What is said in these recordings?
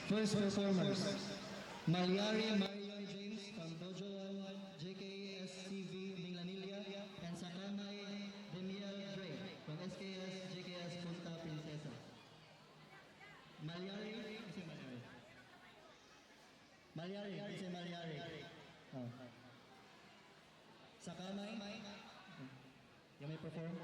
First performers, Malyari Marian James from Dojo JKSCV Minglanilla and Sakamay Demiel Dre from SKS JKS Punta Princesa. Malyari, kasi Malyari. Malyari, kasi Malyari. Oh. Sakamay, you may perform.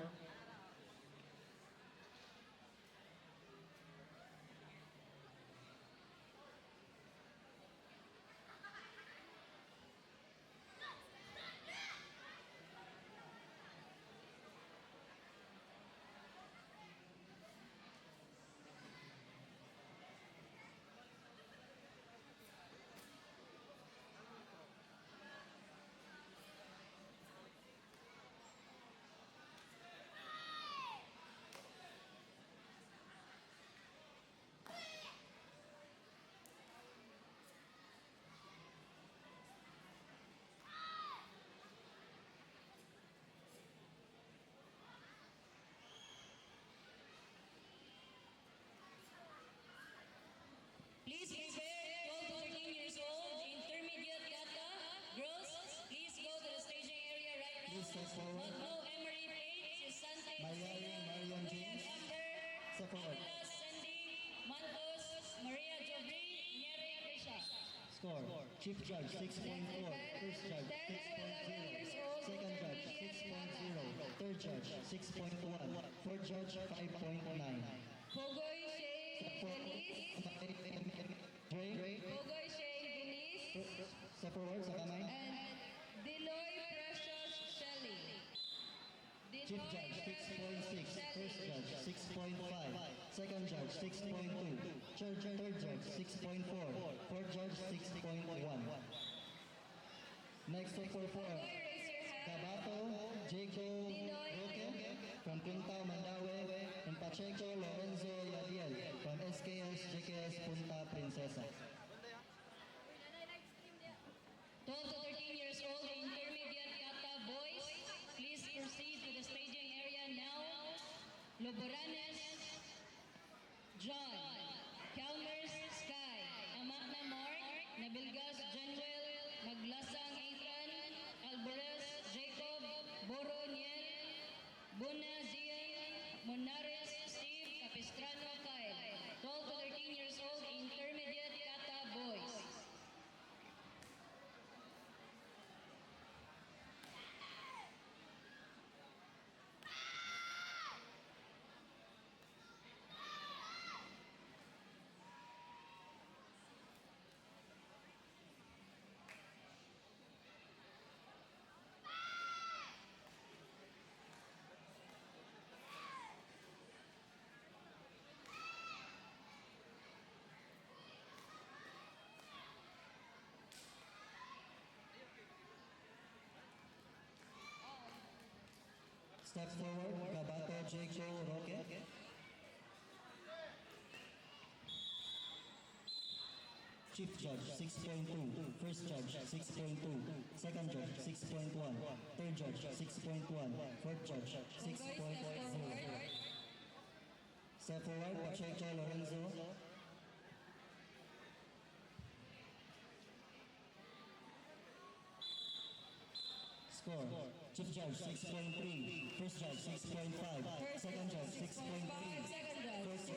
Please prepare 12 to 13 years old, intermediate kata. Girls, please go to the staging area right now. Please step forward. Magno Emery Page, Sante Malyari Marian James. Step forward. Avilas Sandy, Mantos, Maria Jobri, Nyeri Risha. Score. Chief Judge 6.4. First Judge 6.0. Second Judge 6.0. Third Judge 6.1. Fourth Judge 5.9. Pogoy Shay Denise. Dre. Pogoy Shay Denise. Step forward sa kamay. And Deloy Precious Shelley. Chief Judge 6.6. First Judge 6.5. Second Judge 6.2. Third Judge 6.4. Fourth Judge 6.1. Next to perform, Cabato Jaco Roque from Punta Mandaue and Pacheco Lorenzo Yadiel from SKS JKS Punta Princesa. 12 to 13 years old, intermediate kata boys, please proceed to the staging area now. Loboranes, John, Chalmers, Sky, Amakna Mark, Nabilgas, Januel, Maglasang Ethan, Alvarez, Jacob, Boro Niel, Buna Zian, Monares, Steve, Capistrano, Kyle. 12 to 13 years old, intermediate kata boys. Step forward, Cabato Jaco Roque. Chief Judge 6.2. First Judge 6.2. Second Judge 6.1. Third Judge 6.1. Fourth Judge 6.0. Step forward, Pacheco Lorenzo. Score. Chief Judge 6.3. First Judge 6.5. Second Judge 6.3.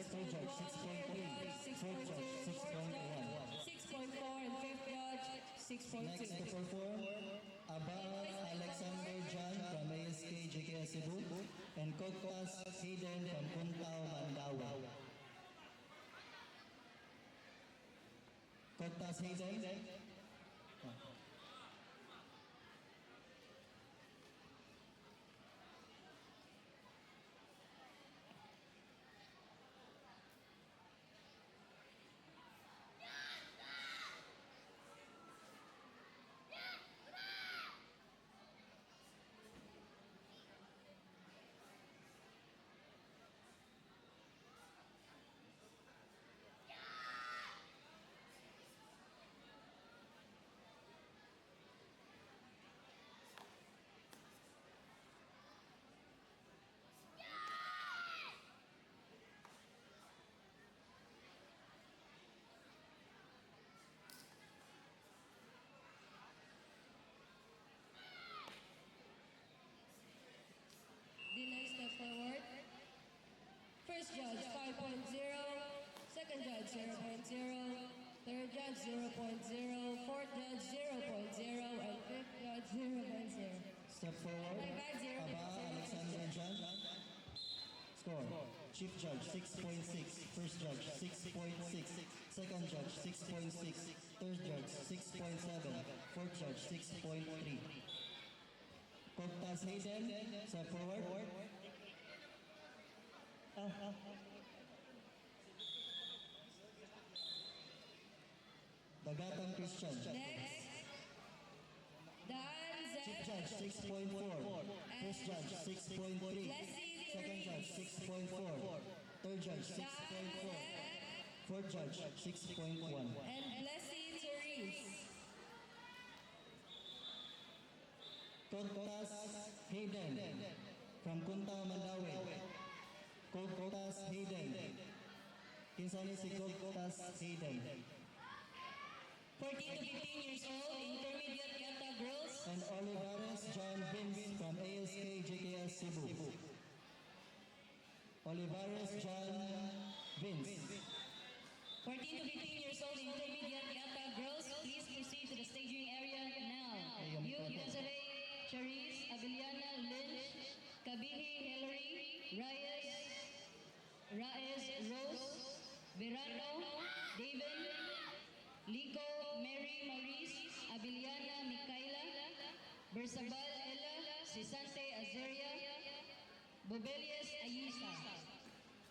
Third Judge 6.3. Fourth Judge 6.1. 6.4 and fifth judge, 6.2. Next to perform, Aba Alexander John from ASK JKS Cebu and Coctas Hayden from Puntao Mandaue. Coctas Hayden. second judge 0.0, third judge 0.0, fourth judge 0.0, and fifth judge 0.0. Step forward. Aba Alexander Jan. Score. Chief Judge 6.6. First Judge 6.6. Second Judge 6.6. Third Judge 6.7. Fourth Judge 6.3. Cortas Hayden. Step forward. Dagatang Christian. Next, Dan Chief Zed. Judge 6.4. First Judge 6.3. Second Judge 6.4. Third Judge 6.4. Fourth Judge 6.1. And Blessing Therese. Cortas Hayden from Kunta Mandawi. Cortas Hayden. Kinsa ni si Cortas Hayden. 14 to 15 years old, intermediate kata girls. And Olivares John Vince from ASK JKS Cebu. Olivares John Vince. 14 to 15 years old, intermediate kata girls. Please proceed to the staging area now. Youth Desiree, Charisse, Abiliana, Lynch, Kabihi, Hillary, Raez, Rose, Verano, David, Lico, Mary, Maurice, Abiliana, Micaela, Bersabal, Ella, Sisante, Azaria, Bobelius, Ayisa.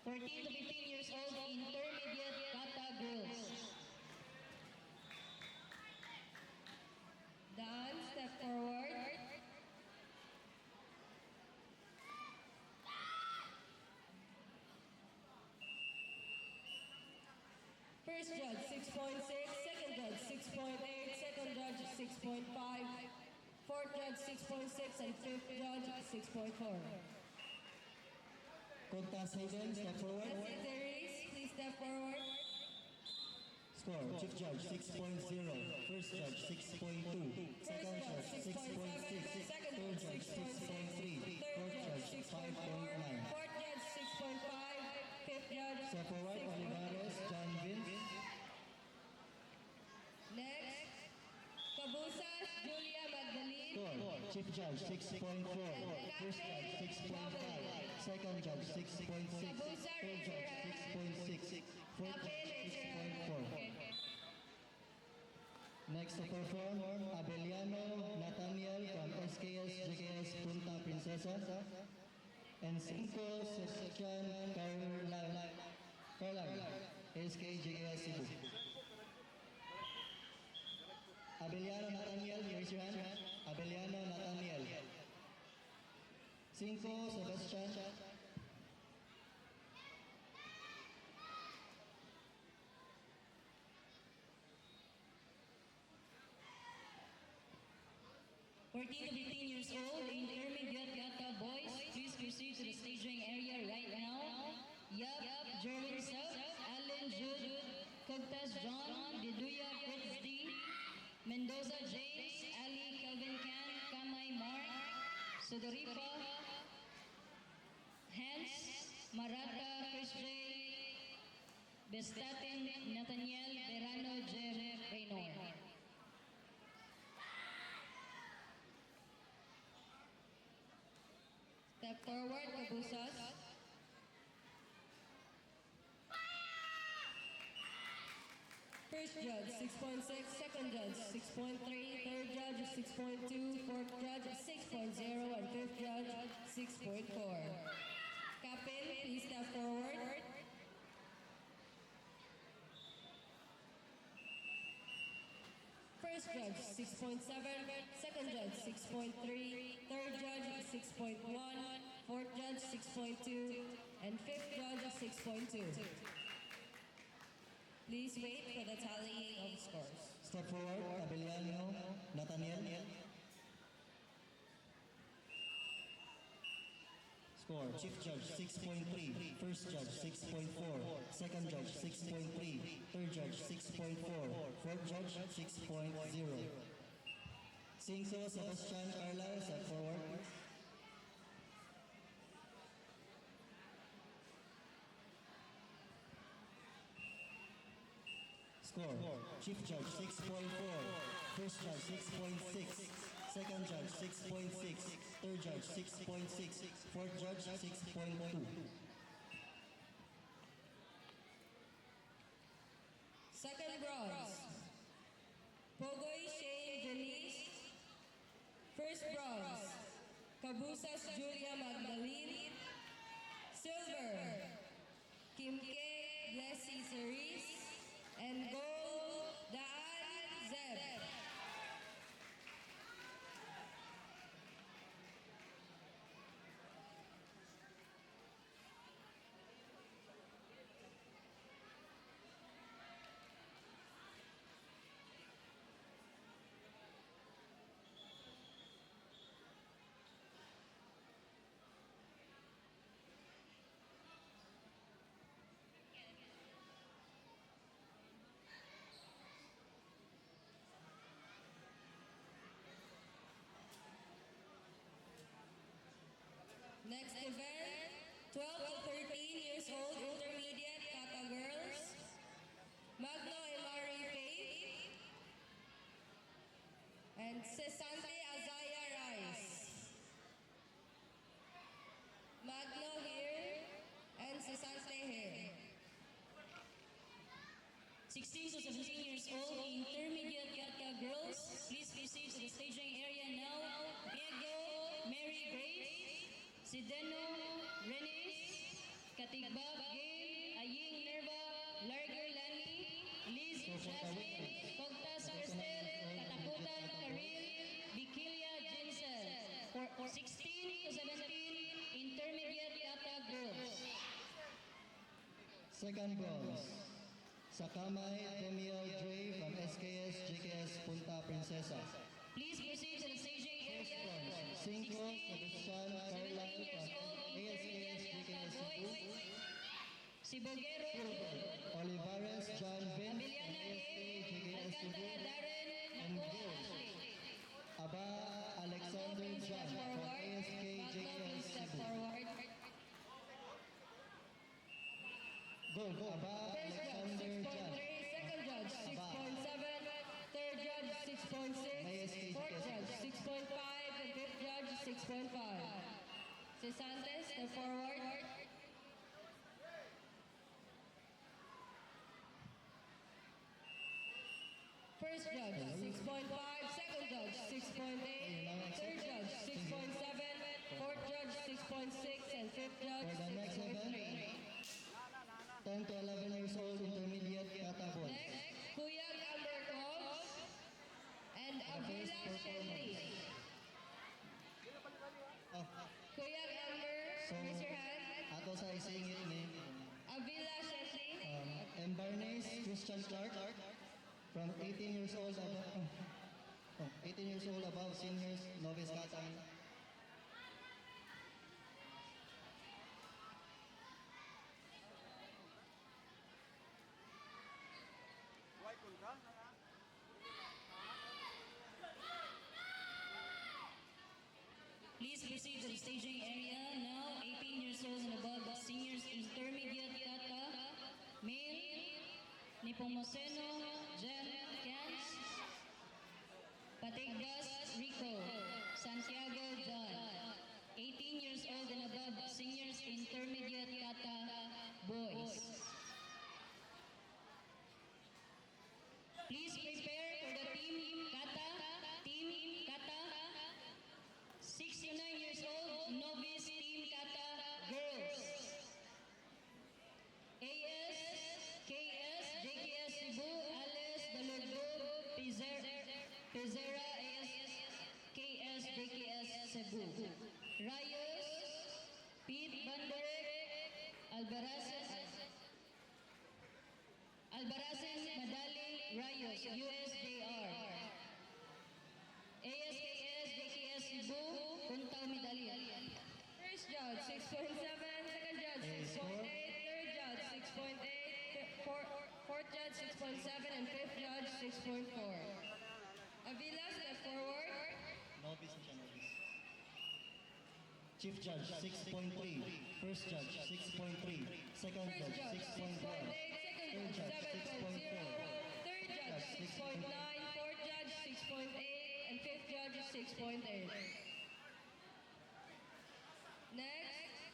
14 to 15 years old, intermediate kata girls. Dan, step forward. First judge 6.6, second judge 6.8, second judge 6.5, fourth judge 6.6, and fifth judge 6.4. Cortas Hayden, step forward. Blessing Therese, please step forward. Score. Chief Judge 6.0. First Judge 6.2. Second Judge 6.6. Third Judge 6.3. Fourth Judge 5.9. Fourth judge 6.5, fifth judge Step forward. 6.4. Olivares John Vince. Next, Cabusas Julia Magdalene. Score. Chief Judge 6.4. First Judge 6.5. Second Judge 6.6. Third Judge 6.6. Fourth Judge 6.4. Next to perform, Abeliano Nathaniel from SKS JKS Punta Princesa. And Cinco Sebastian Carlan, SK JKS Cebu. Abeliano Nathaniel, raise your hand. Abeliano Nathaniel. Cinco Sebastian. Fourteen to 15 years old, intermediate kata boys. Please proceed to the staging area right now. Yap, Jerwin Sub, Allen Jude, Cogtas John, Diduya Fritz D, Mendoza James, Ali Kelvin Can, Kamay Mark, Sudorifa, Hans, Marata Chris J, Bestatin Nathaniel, Verano J. Raynor. Step forward, Cabusas. First judge 6.6, second judge 6.3, third judge 6.2, fourth judge 6.0, and fifth judge 6.4. Captain, please step forward. First judge 6.7, second judge 6.3, third judge 6.1, fourth judge 6.2, and fifth judge 6.2. Please wait for the tallying of scores. Step forward, Abeliano Nathaniel. Score. Chief Judge 6.3. First Judge 6.4. Second Judge 6.3. Third Judge 6.4. Fourth Judge 6.0. Cinco Sebastian Carla, step forward. Score. Chief Judge 6.4. First Judge 6.6. Second Judge 6.6. Third Judge 6.6. Fourth Judge 6.2. Second bronze, Pogoy Shane Janice. First bronze, Cabusas Julia Magdalene. Silver, Kim K. Blessy Cerise. And gold, Daan Zeb. Next event, 12 to 13 years old intermediate Kata girls. Magno Emari Faith. And Cesante Azaya Rice. Magno here and Cesante here. 16 to 17 years old intermediate Kata girls, please proceed to the staging area now. Diego Mary Grace. Sideno, Renis, Katigbab, Gail, Aying Nerva, Larger Lani, Liz Jasmine, Cogtas Cristel, Kataputan, Karil, Bikilia Jensen. For 16 to 17, intermediate Kata girls. Second bronze, Sakamay Demiel Dre from SKS JKS Punta Princesa. Please proceed to the staging area. Cinco Sebastian Carlyle from ASKS JKS Cebu. Sibogero, Olivares John Vince from Abiliana ASK A, JKS Cebu. Alcantara Darren, And Napo gold, Ashley. Aba Alexander Please John step from forward. ASK Magno, JKS please step Cebu. forward. Gold, Aba First judge, Alexander 6.3. John. Second judge, 6.7. Third judge, 6.6. Fourth judge, 6.5. And fifth judge, 6.5. Cesantes, step forward. First judge, 6.5. Second judge, 6.8. Third judge, 6.7. Fourth judge, 6.6. And fifth judge, For the next event, 6.3. 10 to 11 years old intermediate Kata boys. Next, Kuyag Amber Cobbs and Avila Shelly. Oh, Kuyag Amber, so, raise your hand. ato sa isingit ni Avila Shelly. Embarnes Christian Clark from 18 years old above, 18 years old above seniors novice Katang. Please proceed to the staging area now. 18 years old and above, seniors intermediate Kata, male, Nipomoceno, Jen Cans, Patigdas, Rico, Santiago, John. 18 years old and above, seniors intermediate Kata, boys. Please prepare for the team Kata, Kata. 6 to 9 years old, novice team Kata girls. AS, KS, JKS Cebu, Alice, Dalugdog, Pizera, AS, KS, JKS Cebu. Rayos, Pete Banderek, Albarazes, Madali, Rayos, USJR. ASKS, JKS Cebu, Punta Medalya. First judge, 6.7. Second judge, 6.8. Third judge, 6.8. Fourth judge, 6.7. And fifth judge, 6.4. Avila, step forward. Novice siya, novice. Chief Judge 6.3. First Judge 6.3. Second First Judge judge, 6.8. 6.1. Second Third judge, Judge 7.0. 6.4. Third judge 6.9, fourth judge 6.8, and fifth judge 6.8. Next,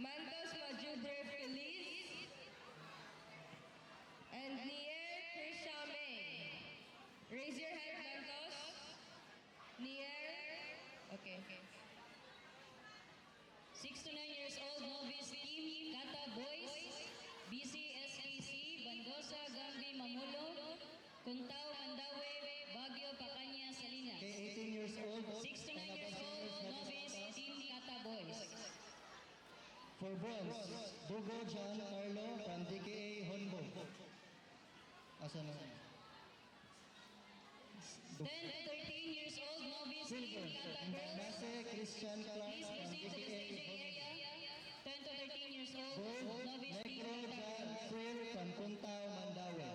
Mantos Majubre Feliz and Nier Krishame. Raise your hand, Mantos. Nier. Okay. 6 to 9 years old novice team Kata Boys, BCSAC, Bandosa, Gambi, Mamulo, Kuntao, Mandaue, Baguio, Pacanya, Salinas. Okay, 18 years old. 6 to 9 years old novice team Kata Boys. For bronze, Dugo John Carlo from DKA Honbo. Asa na? 10 to 13 years old novice team Kata Girls. Nase Christian Clark Please from proceed to the DKA staging area. 10 to 13 years old Gold, novice team Negro Kata John Girls. Phil from Puntao, Mandaue.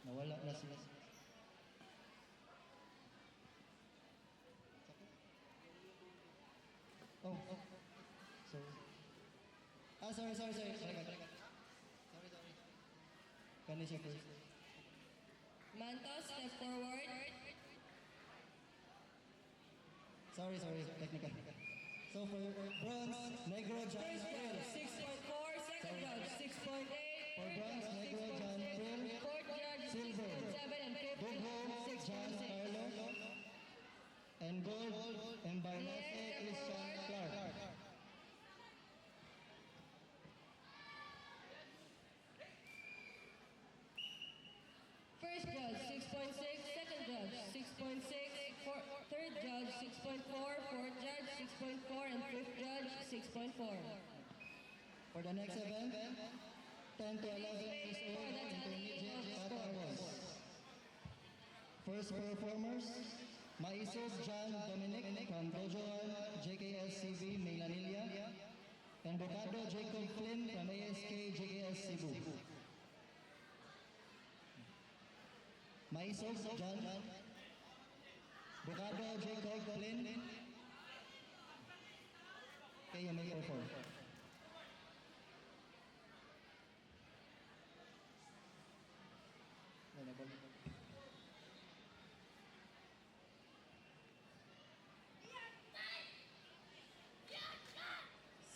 Nawala na sila. Oh. Sorry. Sorry. Kani siya first. Mantos, step forward. Sorry, technical. So for bronze, Negro John First Phil. judge 6.4, second judge 6.8, For bronze, Negro John Phil. fourth judge Silver, 6.7, and fifth Dugo John 6.6. Carlo. And gold, Embarnase Christian Clark. First judge 6.6, second judge 6.6, third judge 6.4, fourth judge 6.4, and fifth judge 6.4. For the next event, 10 to 11 years old intermediate Kata Boys. First performers, Maisog John Dominic from Dojoan JKSCB Melanilla, and Bocado Jacob Flynn from ASK JKS Cebu. Maisog John, Bocado Jacob Flynn. Okay, you may perform.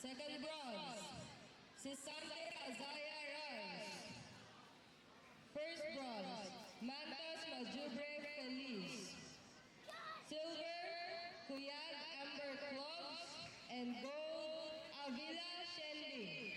Second bronze, Sisante Azaya Rams. First bronze, Mantos Majubre Feliz. Silver, Kuyad Amber Clubs, and gold, Avila Shendi.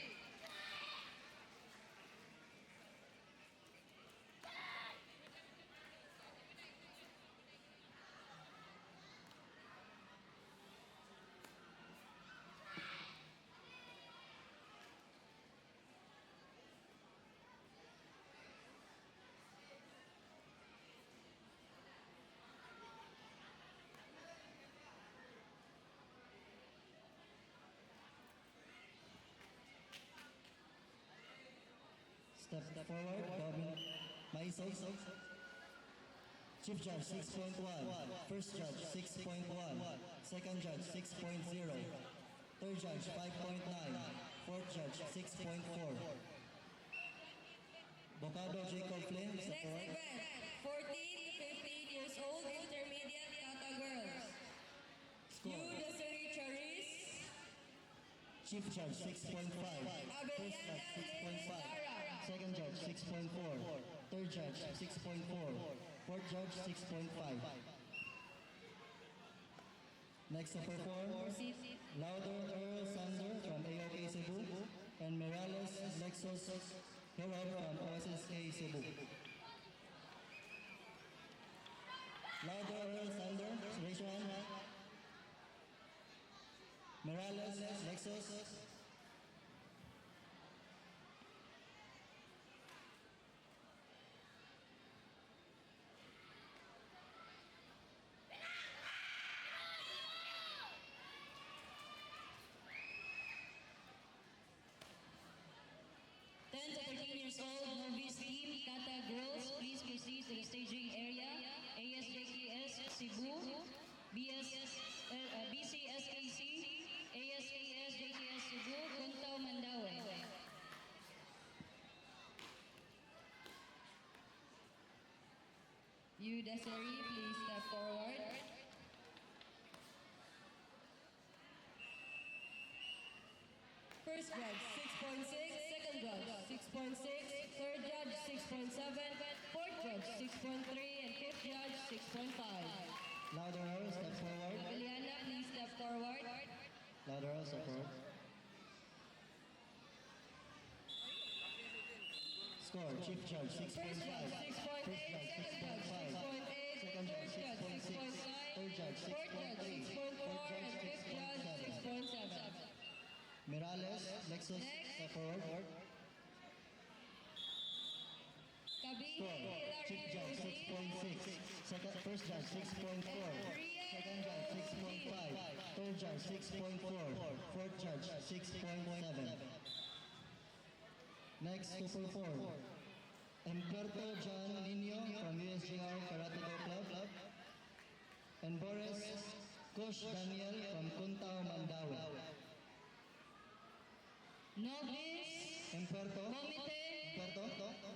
Step forward, Governor Maisog. Chief Judge 6.1, First Judge 6.1, Second Judge 6.0, Third Judge 5.9, Fourth Judge 6.4. Bocado Jacob Flynn, step Next forward. event, 14 to 15 years old intermediate Kata girls. Score. Desiree Charis, Chief Judge 6.5, First Judge 6.5, Second Judge 6.4, Third Judge 6.4, Fourth Judge 6.5. Next to perform, Lauder Earl Sander from AOK Cebu and Morales Lexus Herod from OSSA Cebu. Lauder Earl Sander, raise your hand. Morales Lexus. Ten to 13 years old novice team Kata Girls, please proceed to the staging area. ASJKS Cebu, BCSKC, ASKS JKS Cebu, Kuntao, Mandaue. Desiree, please step forward. First judge, 6.6. Second judge, 6.6. Third judge, 6.7. Fourth judge, 6.3. And fifth judge, 6.5. Louder, step forward. Abiliana, please step forward. Louder, step forward. Score, Chief Judge, 6.5. First judge, 6.8. First judge, Second judge, 6.5. 6.8. Second Third judge, judge, 6.6. 6.9. Third judge, Fourth judge, 6.3. 6.4. Fourth And judge, fifth judge, 6.7. 6.7. Mirales, Lexus, Next. step forward. Kabihi, Score, Hillary Chief Judge, Rosie. 6.6. First judge, 6.4. Second judge, 6.5. Third judge, 6.4. Fourth judge, 6.7. Next to perform, Humberto John Nino from USGR Karate Do Club, and Boris Kush Daniel from Kuntao, Mandawi. Novice Humberto, committee,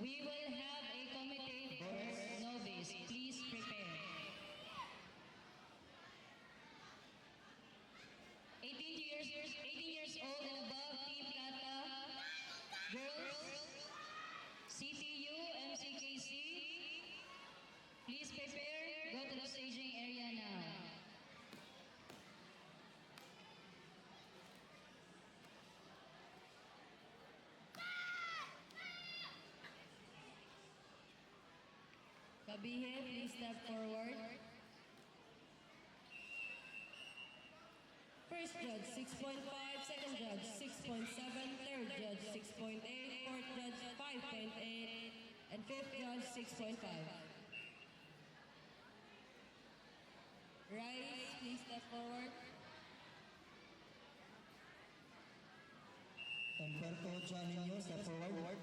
we will have a committee for novice. Please prepare. 18 years old and above, Team Kata, girls, CTU, MCKC, please prepare. Go to the staging area now. Kabihi, please step forward. First judge, 6.5. Second judge, 6.7. Third judge, 6.8. Fourth judge, 5.8. And fifth judge, 6.5. Rise, please step forward. Humberto John Nino, step forward.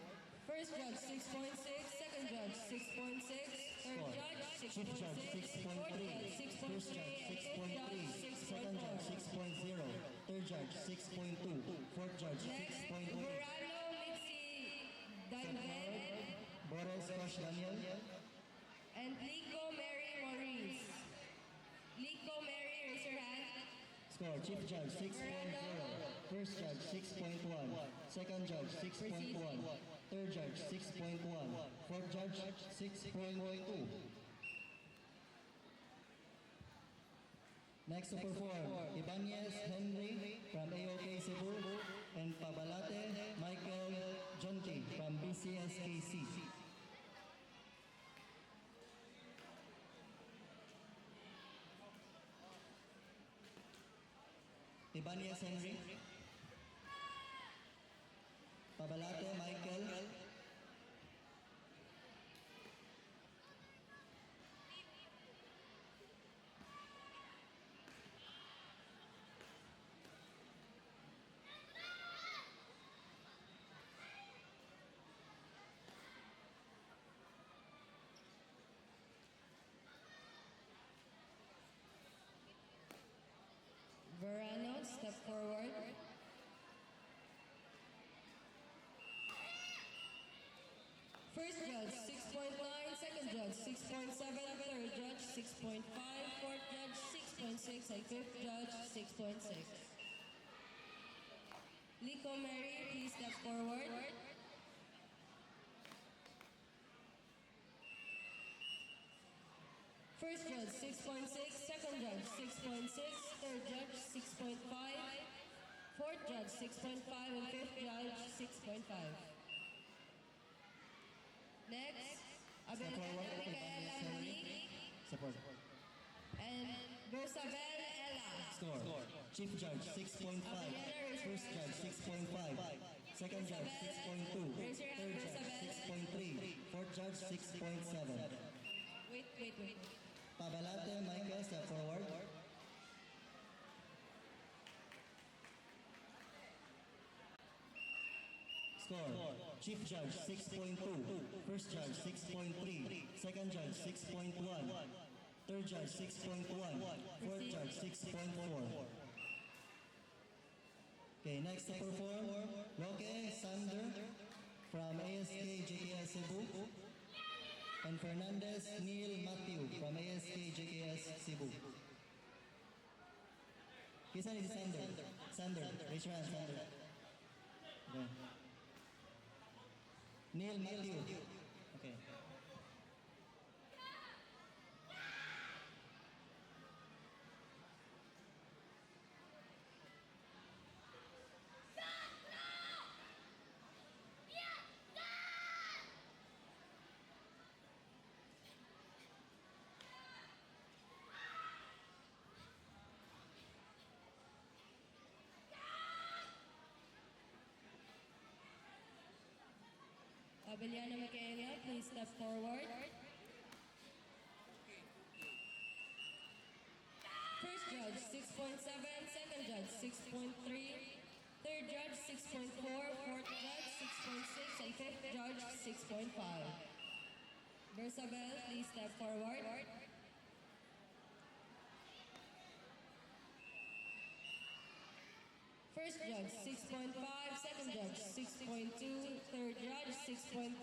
First judge, 6.6. Second judge, 6.6. Third judge, Chief Judge, 6.6. Fourth 6.3. judge, 6.3. First Judge, And fifth judge, 6.3. Second Judge, 6.4. 6.0. Third Judge, 6.2. Fourth Judge, Next, 6.8. Burano Mitzi Danved Boris Kush Daniel. and Lico Mary Maurice. Lico Mary, raise your hand. Score, Chief Judge, 6.0. First Judge, 6.1. Second Judge, 6.1. Third Judge, 6.1. Fourth Judge, 6.2. Next to perform, Ibanez Henry from AOK Cebu and Pabalate Michael Jonti from BCSKC. Ibanez Henry, Pabalate Michael, Verano, step forward. First judge, 6.9. Second judge, 6.7. Third judge, 6.5. Fourth judge, 6.6. And fifth judge, 6.6. Lico Mary, please step forward. First judge, 6.6. Second judge, 6.6. Third judge, 6.5. Fourth judge, 6.5. And fifth judge, 6.5. Next, Abelana Micaela Monique support. and Bersabel Ella. Score, Chief Judge, 6.5. First Judge, 6.5. Second Judge, 6.2. Third Judge, 6.3. Fourth Judge, 6.7. Wait. Pabalate Michael, step forward. Score, Chief Judge, 6.2. First Judge, 6.3. Second Judge, 6.1. Third Judge, 6.1. Fourth Judge, 6.4. Okay, next to perform, Roque Sander from ASK JKS Cebu. And Fernandez Neil Matthew from ASK JKS Cebu. Kisan is Sander. Sander. Raise your hand, Sander. Okay. Neil Matthew. Okay. Abeliana Micaela, please step forward. First judge, 6.7. Second judge, 6.3. Third judge, 6.4. Fourth judge, 6.6. And fifth judge, 6.5. Versabel, please step forward. First judge, 6.5. Second judge, 6.2. Third judge, 6.3.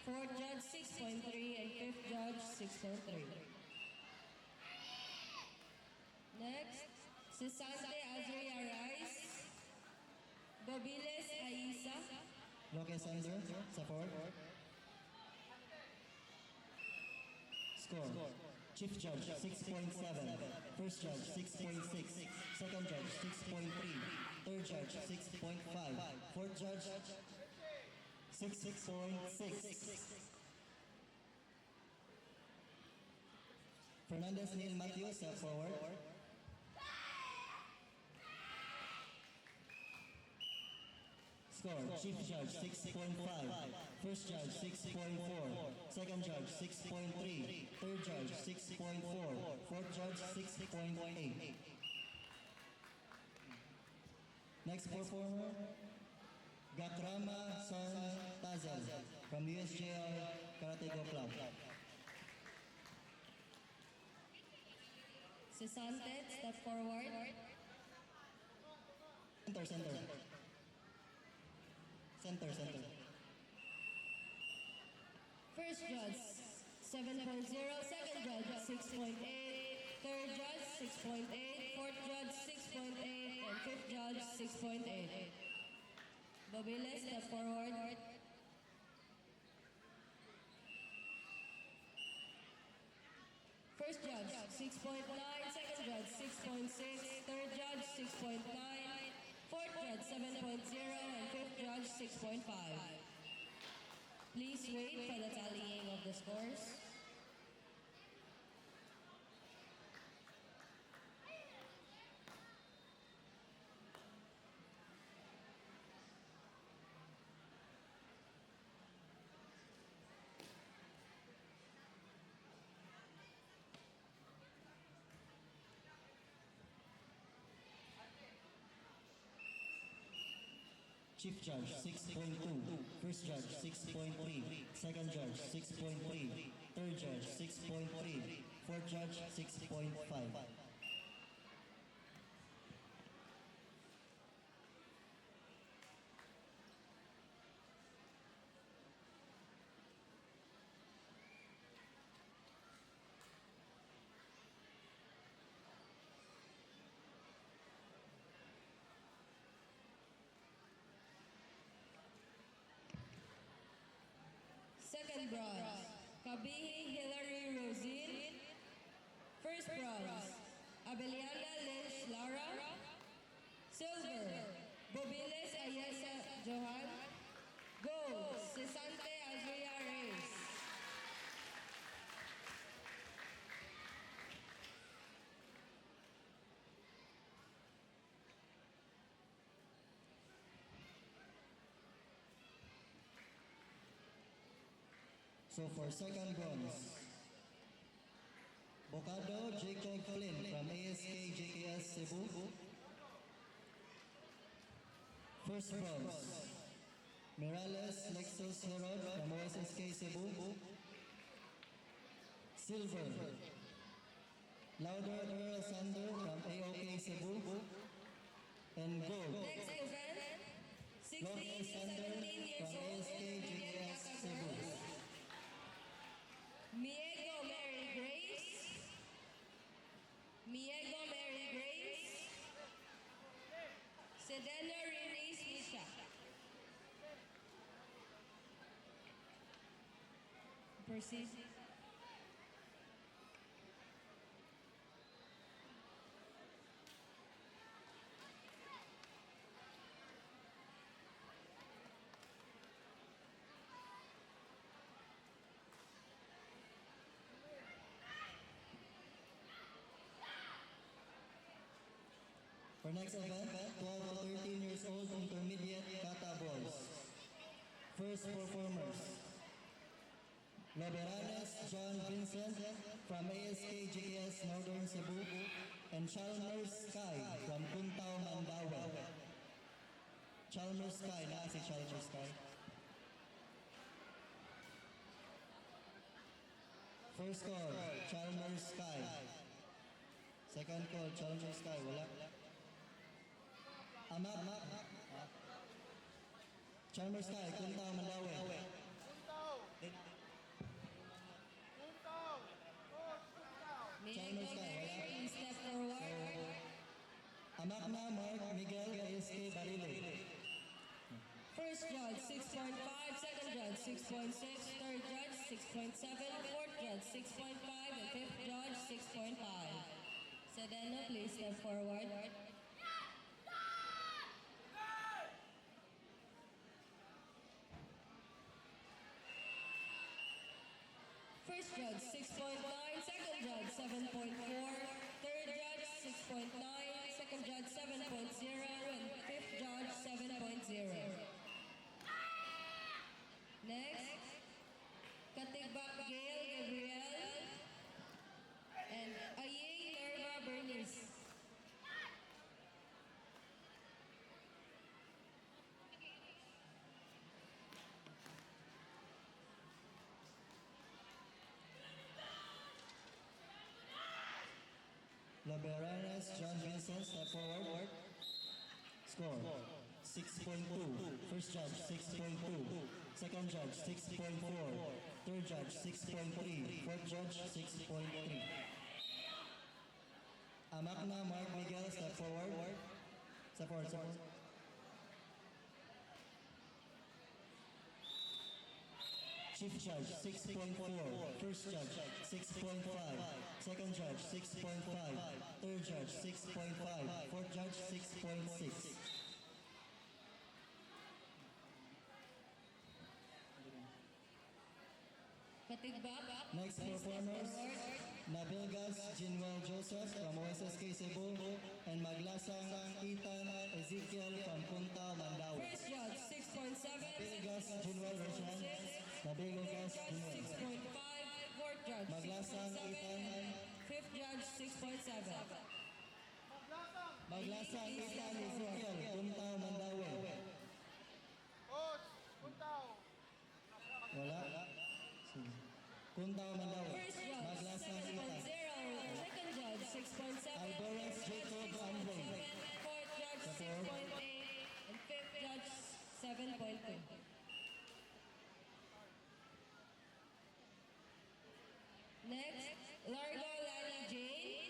Fourth judge, 6.3. And fifth judge, 6.3. Next, Cesante Azria Rice. Gobiles Aisa. Roque Sander, support. Score. Chief Judge, 6.7. First Judge, 6.6. Second Judge, 6.3. Third Judge, 6.5. Fourth Judge, 6.6. Fernandez Neil Matthew, step forward. Score. Chief Judge, 6.5. First Judge, 6.4. Second Judge, 6.3. Third Judge, 6.4. Fourth Judge, 6.8. Next performer, Gakrama Son Tazel from USJR Karate Go Club. Cesante, step forward. Center. First judge, 7.0. Second judge, 6.8. Third judge, 6.8. Fourth judge, 6.8. And fifth judge, 6.8. Bobiles, step forward. First judge, 6.9. Second judge, 6.6. Third judge, 6.9. Fourth judge, 7.0. And fifth judge, 6.5. Please wait for the tallying of the scores. Chief Judge, 6.2. First Judge, 6.3. Second Judge, 6.3. Third Judge, 6.3. Fourth Judge, 6.5. Second bronze, Kabihi Hillary Rosine. First bronze, Abeliana Lynch Lara. Silver, Bobiles Ayesa Johan. Gold, Cesante Azria Reyes. So for second bronze, Bocado Jacob Flynn from ASK JKS Cebu. First bronze, Mirales Lexus Herod from OSSK Cebu. Silver, Lauder Earl Sander from AOK Cebu. And gold, Next event, 16 Loke to Sander 17 years from old ASK in JKS Cebu. girls. Miego Mary Grace. Miego Mary Grace. Sedena Renis Misha. Proceed. For next event, 12 to 13 years old intermediate kata boys. First performers, Loberanes John Vincent from ASK GKS Northern Cebu and Chalmers Sky from Puntao, Mandaue. Chalmers Sky, si Chalmers Sky. First call, Chalmers Sky. Second call, Chalmers Sky, wala. Amak. Chalmers Sky, Puntao, Mandaue. Miego Mary, please step forward. Amak na Mark Miguel ASK Barile. First judge 6.5, second judge 6.6, third judge 6.7, fourth judge 6.5, and fifth judge 6.5. Sedeno, please step forward. First judge 6.9, second judge 7.4, third judge 6.9, second judge 7.0, and fifth judge 7.0. Next, Katigbak Gail Gabriel and Aying Norma Bernice. Loberanes John Vincent, step forward. Score 6.2. First judge 6.2. Second judge 6.4. Third judge 6.3. Fourth judge 6.3. Amak na Mark Miguel, step forward. Step forward. Chief Judge 6.4, First Judge 6.5, Second Judge 6.5, Third Judge 6.5, Fourth Judge 6.6. Katigbak. Next performers, Nabilgas Jinwell Joseph from OSSK Cebu and Maglasang Ethan Ezekiel from Puntao, Mandaue. First judge 6.7, Nabilgas Jinwell Roshan, Nabilgas Jinwell. 6.5, fourth judge Maglasang 6.7, Ethan, fifth judge 6.7. Maglasang Ethan Ezekiel, Puntao, Mandaue. Wala. Sige. Puntao, Mandaue. First judge Maglasang 6.0, Ethan. second judge 6.7, Alvarez Jacob Amblay. fourth judge 6.8, and fifth judge 7.2. Next, Largo Lana Jane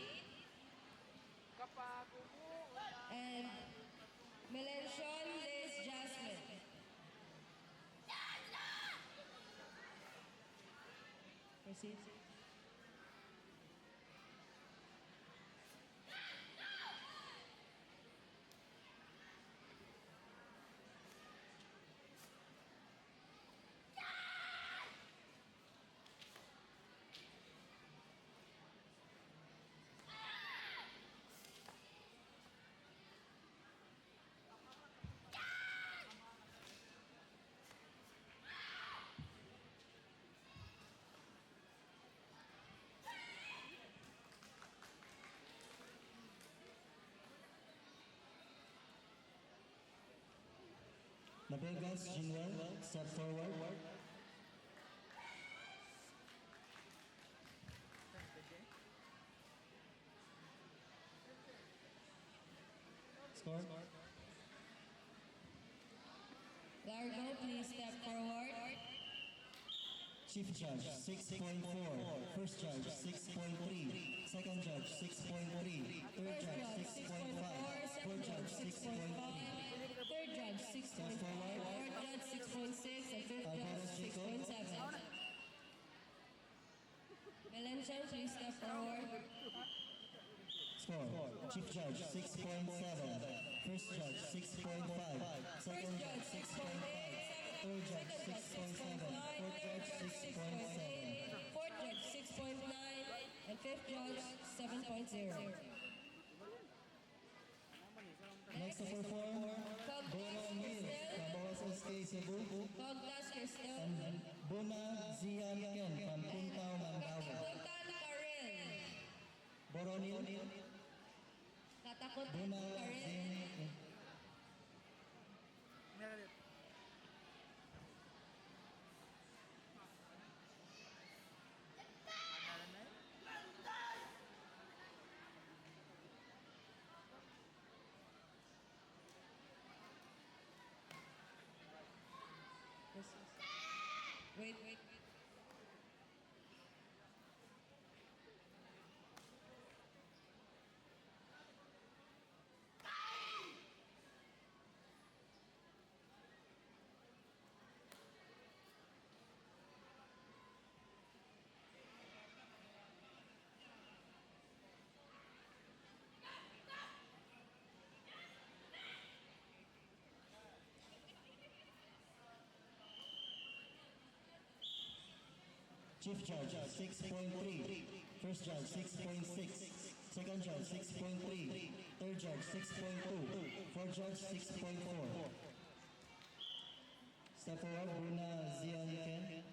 and Melenchon Liz Jasmine. Proceed. Nabilgas Jinwell, step forward. Score. Largo, please step forward. Chief Judge 6.4, First Judge 6.3, Second Judge 6.3, Third Judge 6.5, Fourth Judge 6.3, Third judge 6.5, fourth judge 6.6, and fifth judge 6.7. Melanchon, please step forward. Score. Chief Judge 6.7, First Judge 6.5, Second Judge 6.5, Third Judge 6.7, Fourth Judge 6.7. Fourth judge 6.9, and fifth judge 7.0. Next to perform, Bono Emil from OSSK Cebu Cogdas Cristel. and Buna Zian Ken from Puntao, Mandaue. Katakutan Karen. Boronil, Katakutan Buna Karen. Zian Ken. Wait. Chief Judge 6.3, First Judge 6.6, Second Judge 6.3, Third Judge 6.2, Fourth Judge 6.4. Step forward, Buna Zian Ken.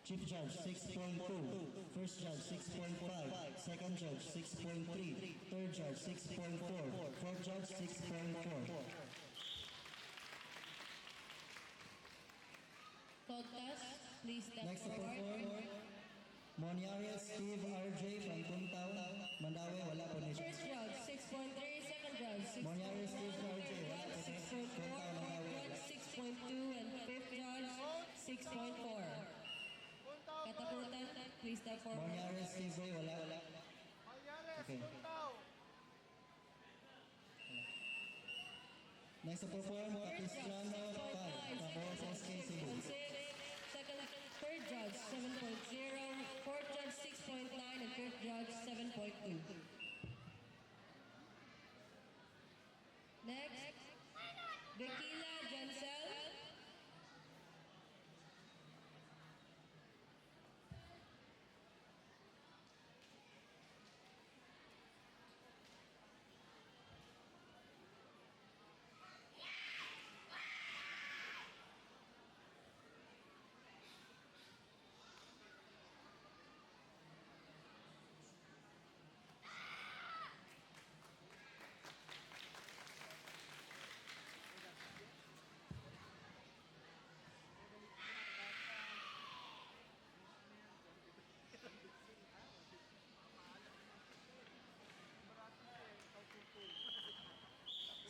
Chief Judge 6.2, First Judge 6.5, Second Judge 6.3, Third Judge 6.4, Fourth Judge 6.4. Cogdas, please step Next to forward. perform, Moniares Steve RJ from Puntao, Mandaue, wala po ni siya. First judge 6.3, second judge 6.1, Moniares Steve RJ, wala po ni 6.4, Puntao, fourth Mandaue. judge 6.2, and fifth judge 6.4. Katakutan, please step forward. Moniares Steve Ray, wala. Okay. Next to perform, Capistrano 5 from OSSK Cebu. Third judge 7.0, fourth judge 6.9, and fifth judge 7.2. Next, Bekila Jansel.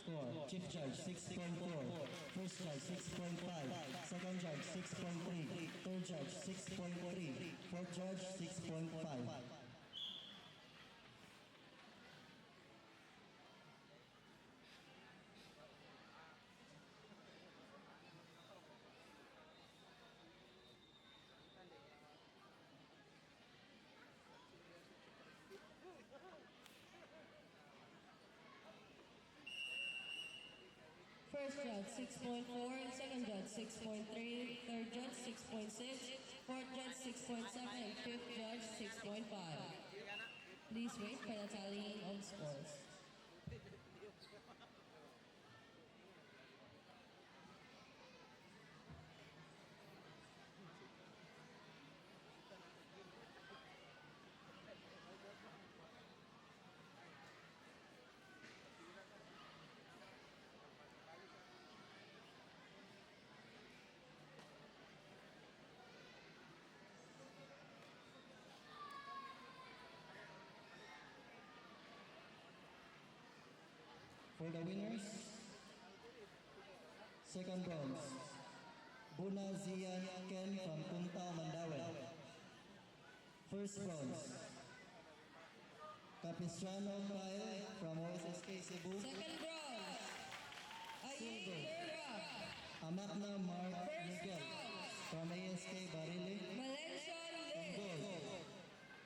Score. Chief Judge 6.4, First Judge 6.5, Second Judge 6.3, Third Judge 6.3, Fourth Judge 6.5. First judge 6.4, second judge 6.3, third judge 6.6, fourth judge 6.7, and fifth judge 6.5. Please wait for the tallying of scores. For the winners, Second bronze, Buna Zian Ken from Punta Mandaue. First bronze, Capistrano Kyle from OSSK Cebu. Second bronze, Ayin Durga. Amakna Mark Miguel from ASK Barili. Malensian Liz. Gold,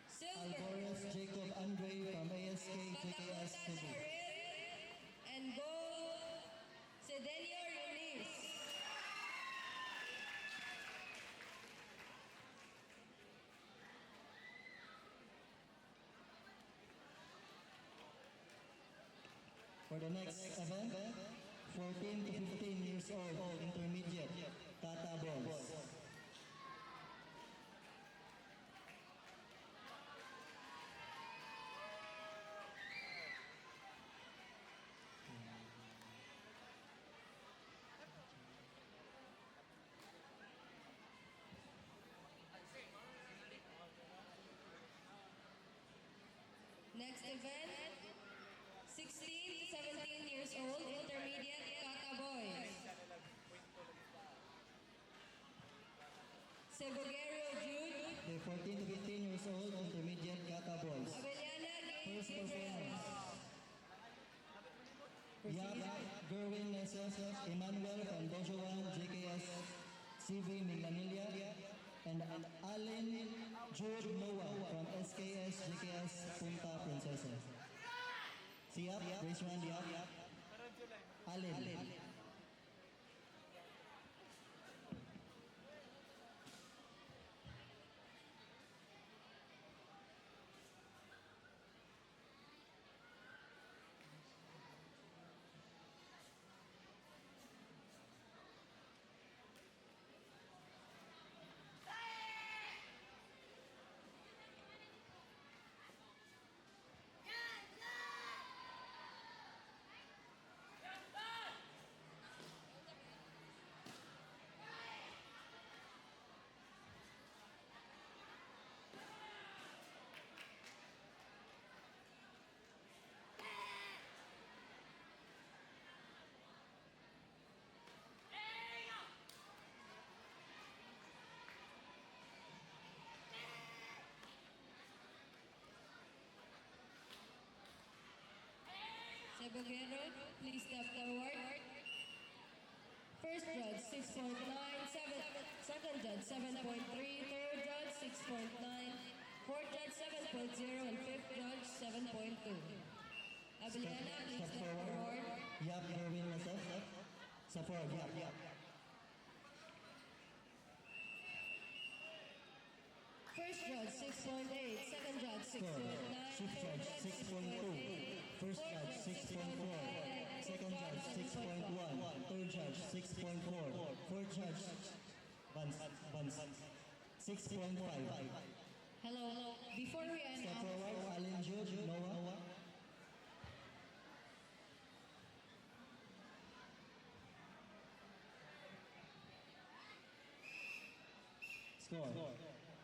Silver, Alvarez Jacob Andre from ASK JKS Katakuta Cebu. Sharin. And gold, Cedelia Eunice. For the next event, 14 to 15 years old, intermediate, Kata Bronze. Next event, 16 to 17 years old, intermediate, Kata Boys. Sebogero Jude, The 14 to 15 years old, intermediate, Kata Boys. Abeliana Gay First Teachers. performance. Yap Gerwin Neses, Emmanuel from Dojo 1, JKS CV Miglanilla, and Allen Jude Noah from SKS JKS Punta Princesa. See up, raise your hand, Yap. Allen. Sebogero, please step forward. First judge, 6.9. Second judge, 7.3. Third judge, 6.9. Fourth judge, 7.0. And fifth judge, 7.2. Abeliana, please step forward. Yap Gerwin Neses. Step forward, Yap. First judge, 6.8. Second judge, 6.9. Chief Third Judge, judge, 6.2. First Judge, 6.4. Second Judge, 6.1. Third Judge, 6.4. Fourth Judge, Buns, 6.5. Hello. Before we Step announce, forward, Allen Jude, Noah. Score.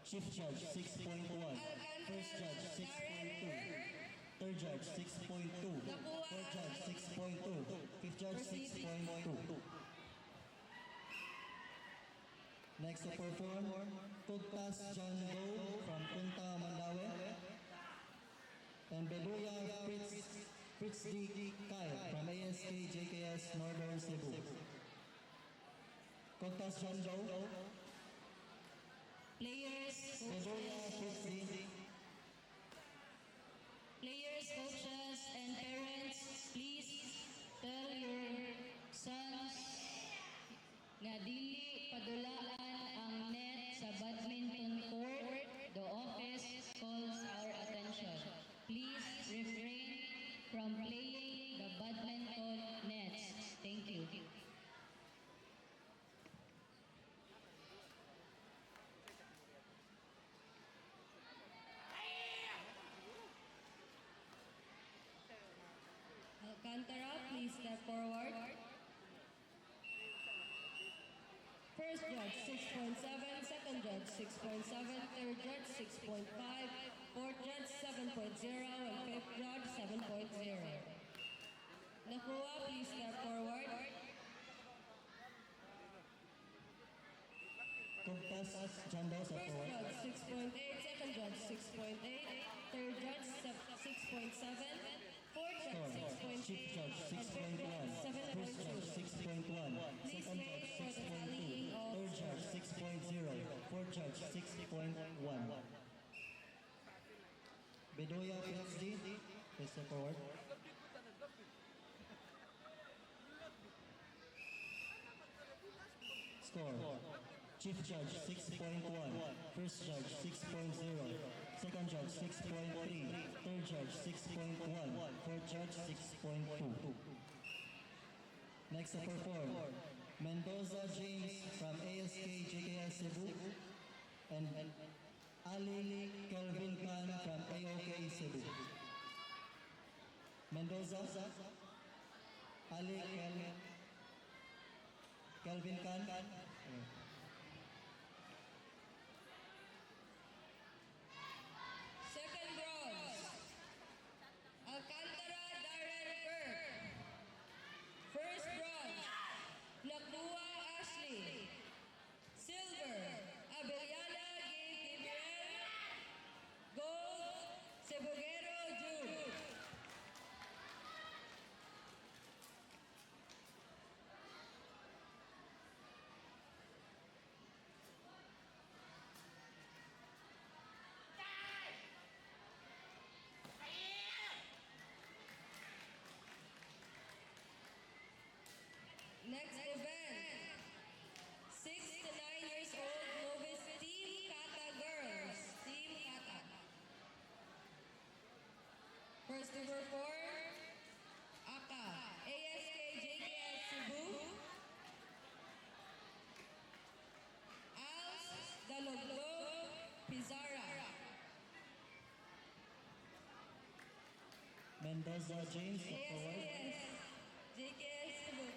Chief Judge, 6.1. First Judge, 6.2. Third Judge, 6.2. Fourth Judge, 6.2. Fifth Judge, 6.2. Next to perform, Kugtas John Doe from Punta Mandaue. And Beluya Fritz D. Kyle from ASK JKS Northern Cebu. Kugtas John Doe. players, Beluya Fritz D. coaches, and parents, please tell your sons nga dili padulaan ang net sa badminton court. The office calls our attention. Please refrain from playing the badminton nets. Thank you. Alcantara, please step forward. First judge, 6.7. Second judge, 6.7. Third judge, 6.5. Fourth judge, 7.0. And fifth judge, 7.0. Nakuha, please step forward. Cogtas Jando sa First forward. judge 6.8, second judge 6.8, third judge 6.7, fourth judge Chief 6.8, Judge and fifth judge 6.1, First Judge 6.1, Please Second wait Judge for the 6.2, tallying of Third Judge 6.0, Fourth Judge 6.1. Bedoya Fitz please step forward. Score. Chief Judge 6.1, First Judge 6.0, Second Judge 6.3, Third Judge 6.1, Fourth Judge 6.2. Next to perform, Mendoza James from ASK JKS Cebu and Ali Kelvin Khan from AOK Cebu. Mendoza, Ali Kelvin Khan. second bronze, Alcantara Darren Burke. First bronze, Nakdua Ashley. Silver, Abeliana Gabriel. Gold, Sebogero Jude. Next event, 6 to 9 years old novice Team Kata girls. Team Kata. First to perform, Aka, ASK JKS Cebu. Als Daloglog Pizarra. Mendoza James step forward. ASKS JKS Cebu.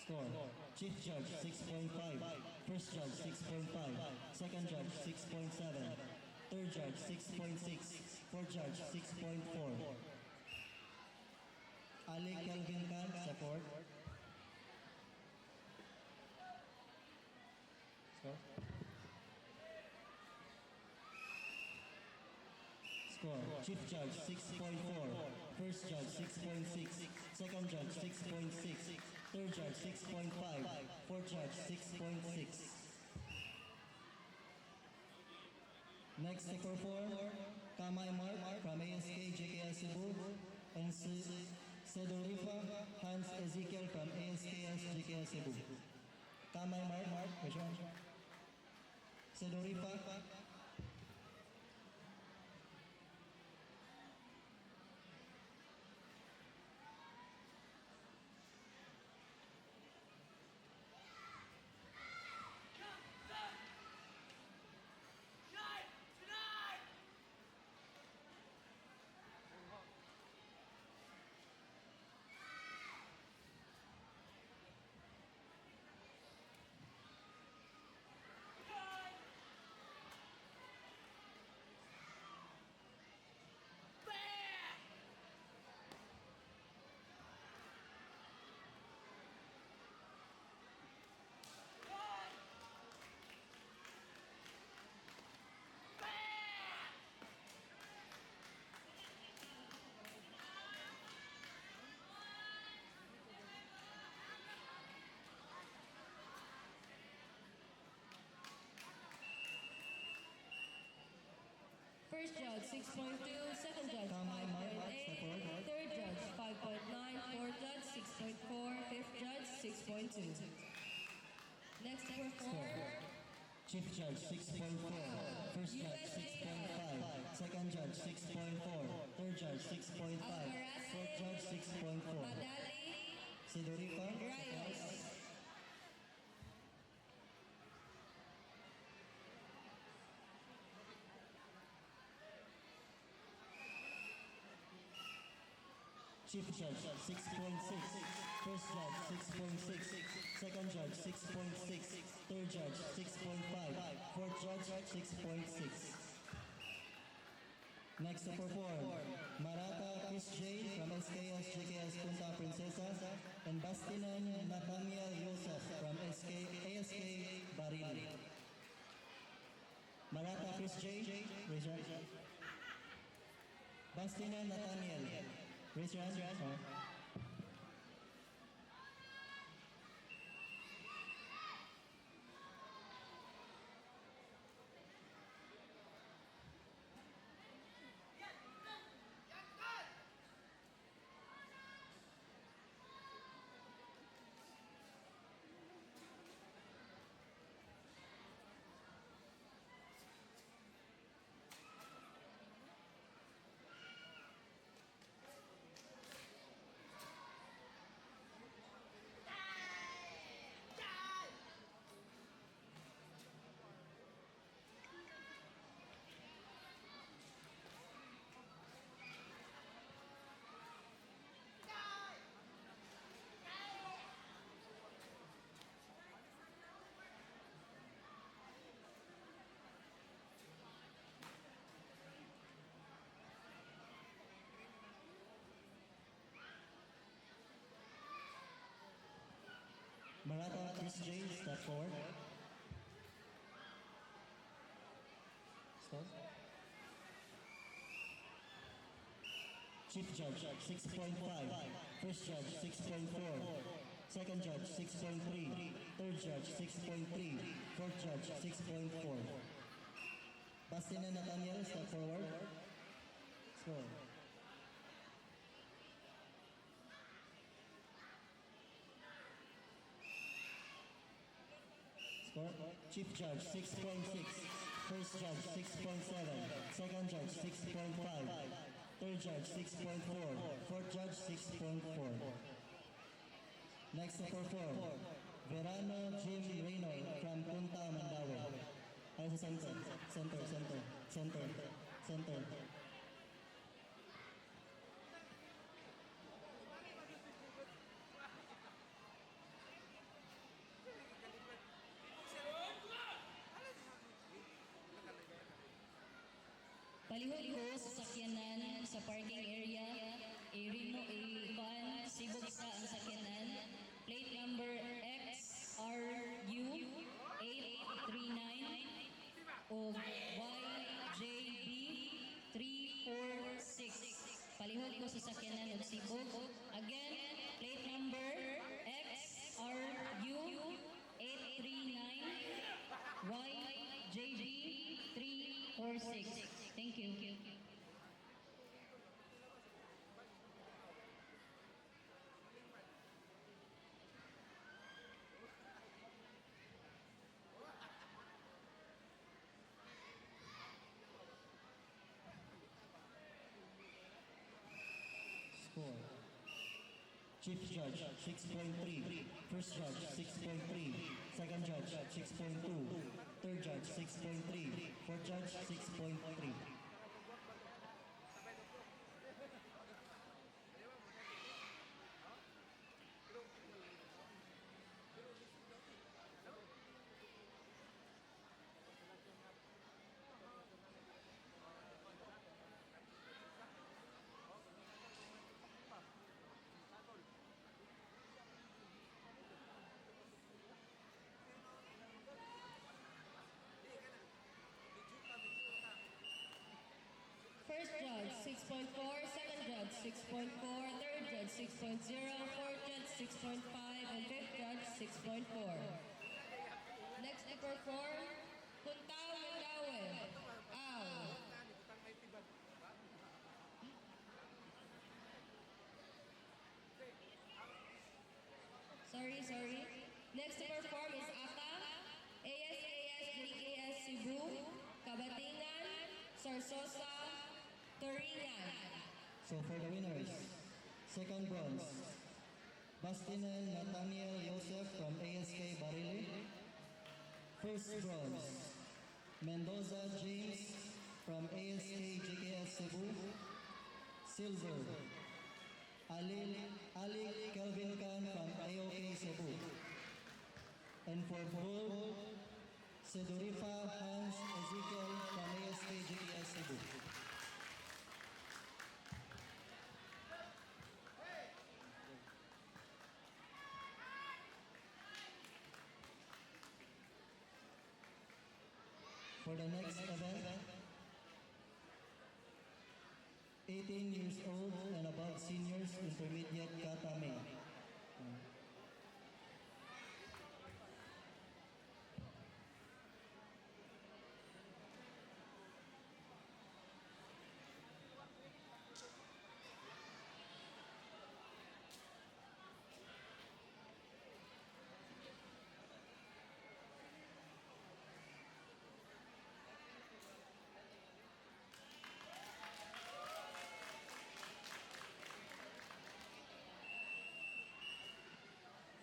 Score. Chief Judge 6.5, First Judge 6.5, Second Judge 6.7, Third Judge 6.6, Fourth Judge 6.4. Ali Kelvin Khan step forward. Score. Score. Chief Judge 6.4, First Judge 6.6, Second Judge 6.6, Third Judge 6.5, Fourth Judge 6.6. Next to perform, Kamay Mark from ASK JKS Cebu and Sedorifa Hans Ezekiel from ASKS JKS Cebu. Kamay Mark, which one? Sedorifa. First judge 6.2, second judge Kamay Mark, 5.8, step forward. third judge 5.9, fourth judge 6.4, fifth judge 6.2. Next to perform, Chief Judge 6.4, First Judge 6.5, Second Judge 6.4, Third Judge 6.5, Fourth Judge 6.4. Madali Sidorifa, Rayos. Chief Judge 6.6, First Judge 6.6, Second Judge 6.6, Third Judge 6.5, Fourth Judge 6.6. Next to perform, Marata Chris J from SKS JKS Punta Princesa and Bastinan Nathaniel Yosef from ASK Barili. Marata Chris J, raise your hand. Bastinan Nathaniel, raise your hand. Marata Chris J, step forward. Stop. Chief Judge, 6.5. First Judge, 6.4. Second Judge, 6.3. Third Judge, 6.3. Fourth Judge, 6.4. Bastinan Nathaniel, step forward. Score. Chief Judge 6.6, First Judge 6.7, Second Judge 6.5, Third Judge 6.4, Fourth Judge 6.4. Next to perform, Verano Jim Reno from Punta Mandaue. Ay sa center. Palihog ko sa sakyanan sa parking area, sibog sa ang sakyanan, plate number XRU 839 o YJB 346. Palihog ko sa sakyanan o sibog. Again, plate number XRU 839 YJB 346. Thank you. Score. Chief Judge 6.3, First Judge 6.3, Second Judge 6.2, Third Judge 6.3, Fourth Judge 6.3. First Judge 6.4, Second Judge 6.4, Third Judge 6.0, Fourth Judge 6.5, and Fifth Judge 6.4. Next to perform, Punta Mandaue. Ow. Sorry. Next to perform is AKA, ASKS JKS Cebu, Kabatingan, Sorsosa, Turingan. So for the winners, second bronze, Bastinan Nathaniel Yosef from ASK Barili. First bronze, Mendoza James from ASK JKS Cebu. Silver, Ali Kelvin Khan from AOK Cebu. And for gold, Sedurifa Hans Ezekiel from ASK JKS Cebu. For the next event, 18 years old and above seniors intermediate kata May.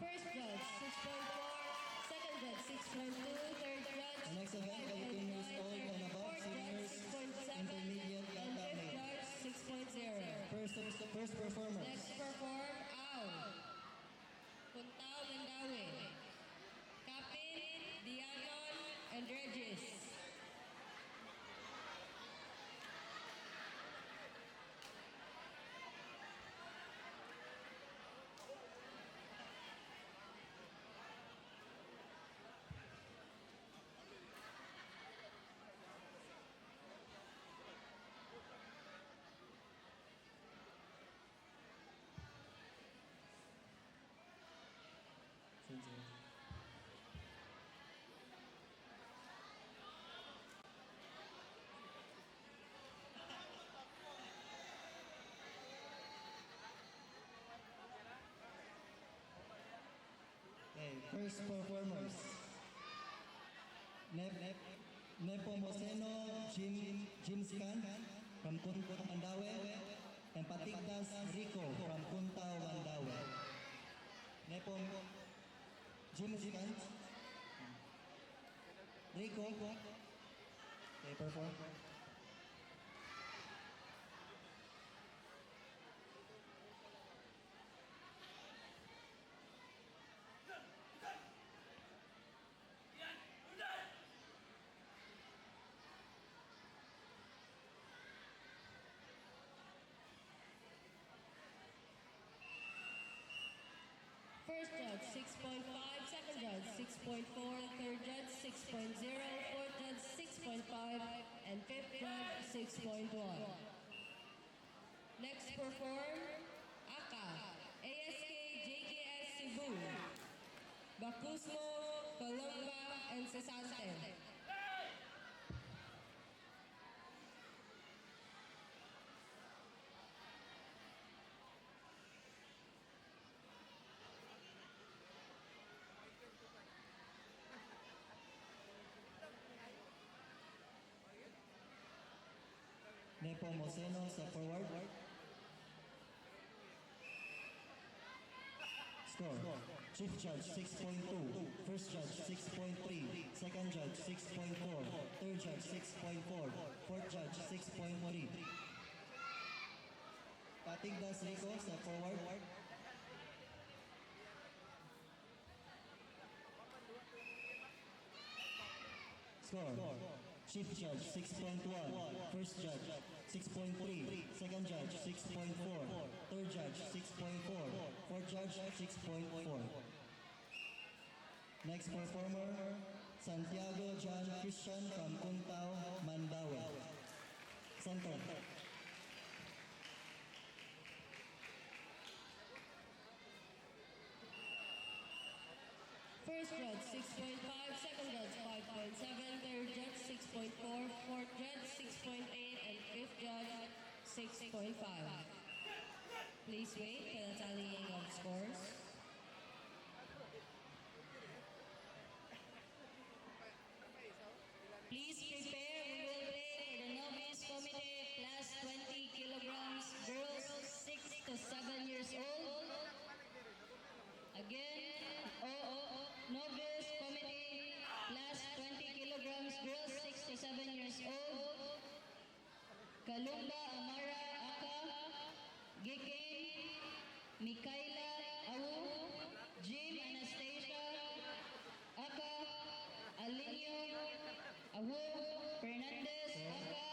First judge, 6.4. Second judge, 6.2. Third judge, The next event, 18 years old and above fourth judge, seniors 6.7. intermediate And kata fifth May. judge, 6.0. First performance. Next perform, Aw. Puntao Mandawi. Kapin, Dianon, and Regis. Okay, first performers. Nepomuceno Jim Scan from Kunta Mandawi and Patigdas Rico from Kunta Mandawi. Nepom Jim Scan. Rico. Okay, perform. First judge, 6.5. Second judge, 6.4. Third judge, 6.0. Fourth judge, 6.5. And fifth judge, 6.1. Next perform, Aka, ASK JKS Cebu, Bacusmo, Columba, and Cesante. Nepomuceno sa forward. Score. Chief Judge 6.2, First Judge 6.3, Second Judge 6.4, Third Judge 6.4, Fourth Judge 6.3. Patigdas Rico sa forward. Score. Chief Judge 6.1, First Judge 6.3, Second Judge 6.4, Third Judge 6.4, Fourth Judge 6.4. Next performer, Santiago John Christian from Kuntao, Mandawi. Center. First judge, 6.5. Second judge, 5.7. Third judge, 6.4. Fourth judge, 6.8. And fifth judge, 6.5. Please wait for the tallying of scores. Please prepare. We will play for the novice committee, class 20 kilograms, girls 6 to 7 years old. Again, novice committee, class 20 kilograms, girls 6 to 7 years old. Kalumba Amara Aka, Gikin, Mikaela Awu, Jim Anastasia Aka, Alinyo Awu, Fernandez Aka,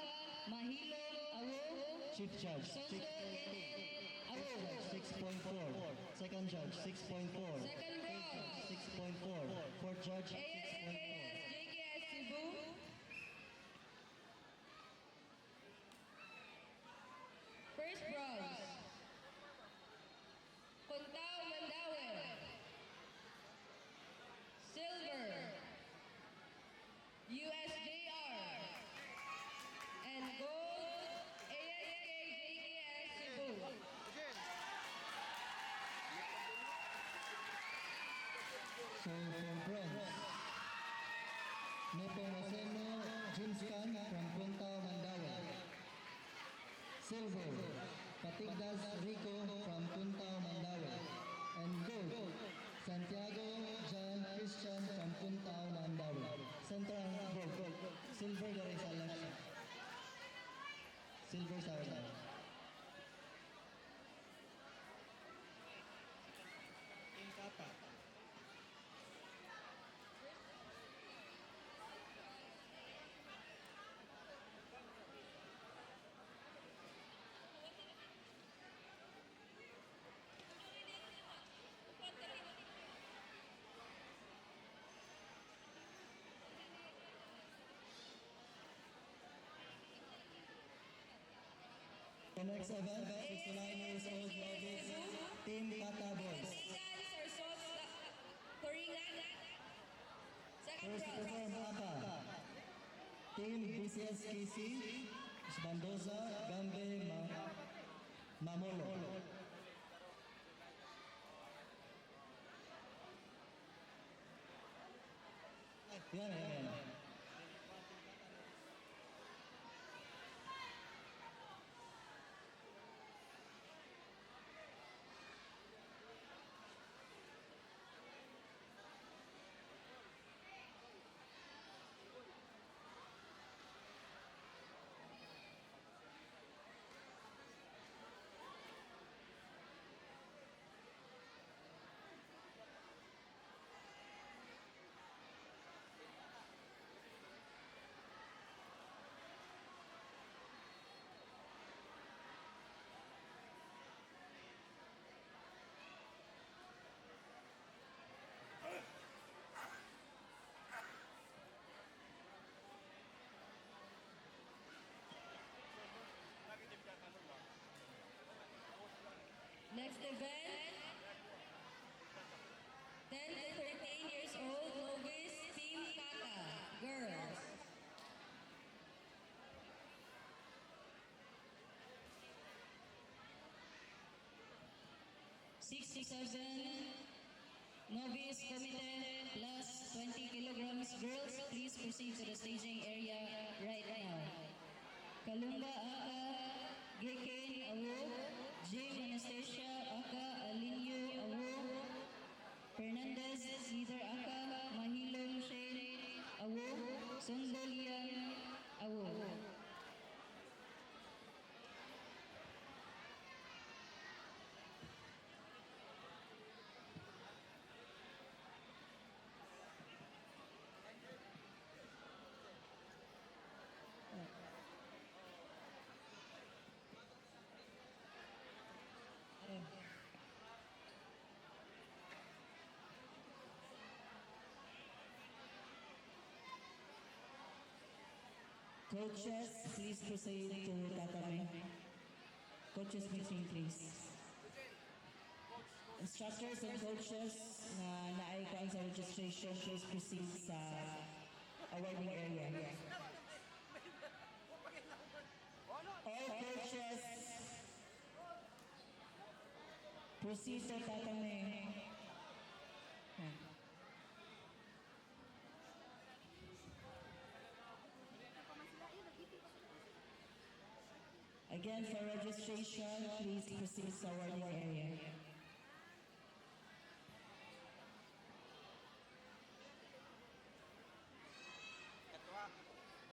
Mahilo Awu, Chief Judge Soto Kenneth Awu. 6.4, Second Judge 6.4, Second round, 6.4, Fourth Judge 6.4. ASKS JKS Cebu, So for bronze, Nepomuceno James Khan from Puntao, Mandaue. Silver, Patigdas Rico from Puntao, Mandaue. And gold, Santiago John Christian from Puntao, Mandaue. Central gold, silver dari sa left. Silver sa left. The next event, 69 years old novice, Team Kata Boys. Sir Sos Turingan. Second First to bronze. perform Aka. Team BCSKC, Espandoza, Gambe, Mamolo. Yan. Next event, 10 to 13 years old novice Team Kata girls. Novice committed plus 20 kilograms. Girls, please proceed to the staging area right now. Kalumba Aka, Gikin Awo, Jim Anastasia Aka, Alinyo Awo, Fernandez Cesar Aka, Mahilong Shane Awo, Sondolian Awo. Coaches, please proceed to tatame. Coaches meeting, please. Instructors and coaches na na-icon sa registration, please proceed sa awarding area. All coaches, proceed to tatame. Yan. Again, for registration, please proceed sa awarding area.